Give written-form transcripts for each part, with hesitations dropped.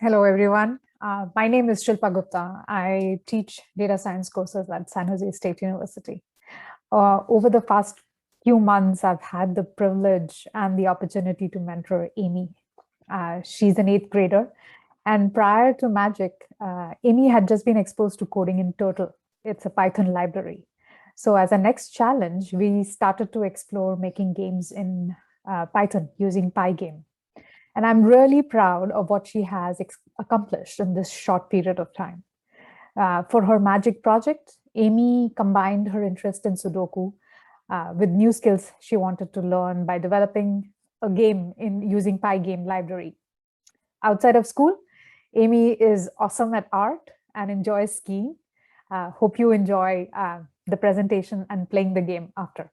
Hello, everyone. My name is Shilpa Gupta. I teach data science courses at San Jose State University. Over the past few months, I've had the privilege and the opportunity to mentor Amy. She's an eighth grader. And prior to Magic, Amy had just been exposed to coding in Turtle. It's a Python library. So as a next challenge, we started to explore making games in Python using Pygame. And I'm really proud of what she has accomplished in this short period of time. For her Magic project, Amy combined her interest in Sudoku with new skills she wanted to learn by developing a game in using Pygame library. Outside of school, Amy is awesome at art and enjoys skiing. Hope you enjoy the presentation and playing the game after.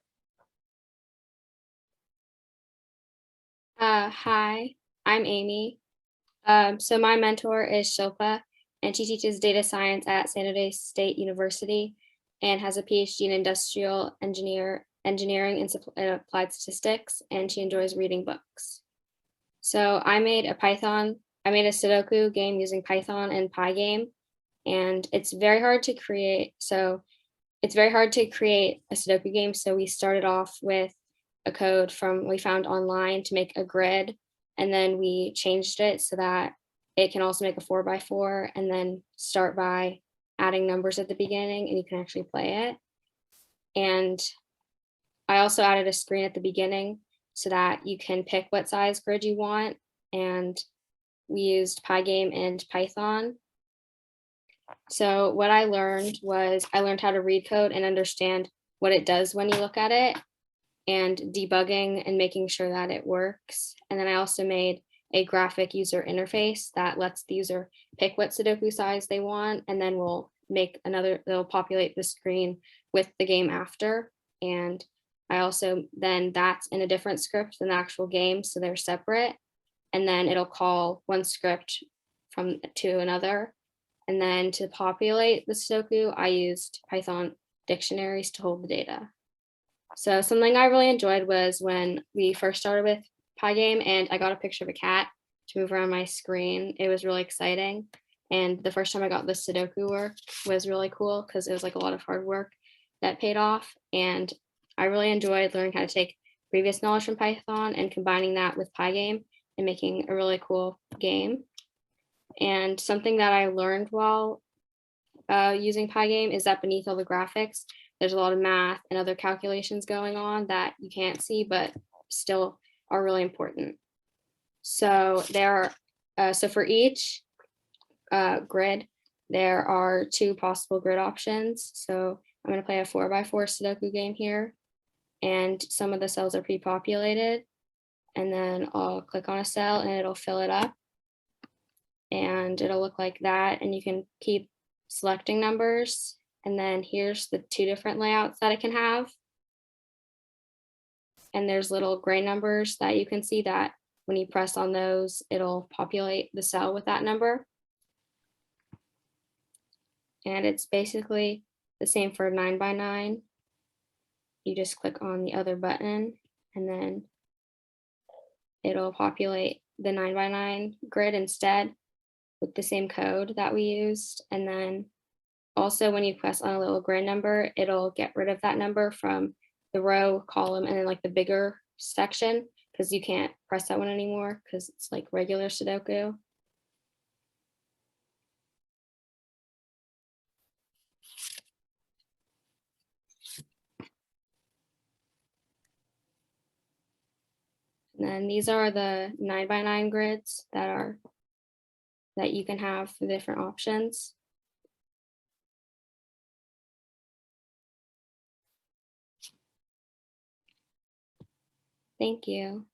Hi, I'm Amy. So my mentor is Shilpa, and she teaches data science at San Jose State University and has a PhD in industrial engineering and applied statistics, and she enjoys reading books. So I made a Sudoku game using Python and Pygame, and it's very hard to create. So it's very hard to create a Sudoku game. So we started off with a code we found online to make a grid, and then we changed it so that it can also make a 4x4, and then start by adding numbers at the beginning and you can actually play it. And I also added a screen at the beginning so that you can pick what size grid you want. And we used Pygame and Python. So what I learned how to read code and understand what it does when you look at it, and debugging and making sure that it works. And then I also made a graphic user interface that lets the user pick what Sudoku size they want, and then they'll populate the screen with the game after. And that's in a different script than the actual game, so they're separate. And then it'll call one script to another. And then to populate the Sudoku, I used Python dictionaries to hold the data. So something I really enjoyed was when we first started with Pygame and I got a picture of a cat to move around my screen. It was really exciting. And the first time I got the Sudoku work was really cool because it was like a lot of hard work that paid off. And I really enjoyed learning how to take previous knowledge from Python and combining that with Pygame and making a really cool game. And something that I learned while using Pygame is that beneath all the graphics, there's a lot of math and other calculations going on that you can't see, but still are really important. So for each grid, there are two possible grid options. So I'm going to play a 4x4 Sudoku game here, and some of the cells are pre-populated. And then I'll click on a cell and it'll fill it up, and it'll look like that. And you can keep selecting numbers. And then here's the two different layouts that it can have. And there's little gray numbers that you can see that when you press on those, it'll populate the cell with that number. And it's basically the same for 9x9. You just click on the other button and then it'll populate the 9x9 grid instead with the same code that we used. And then also when you press on a little gray number, it'll get rid of that number from the row, column, and then like the bigger section, because you can't press that one anymore because it's like regular Sudoku. And then these are the 9x9 grids that you can have for different options. Thank you.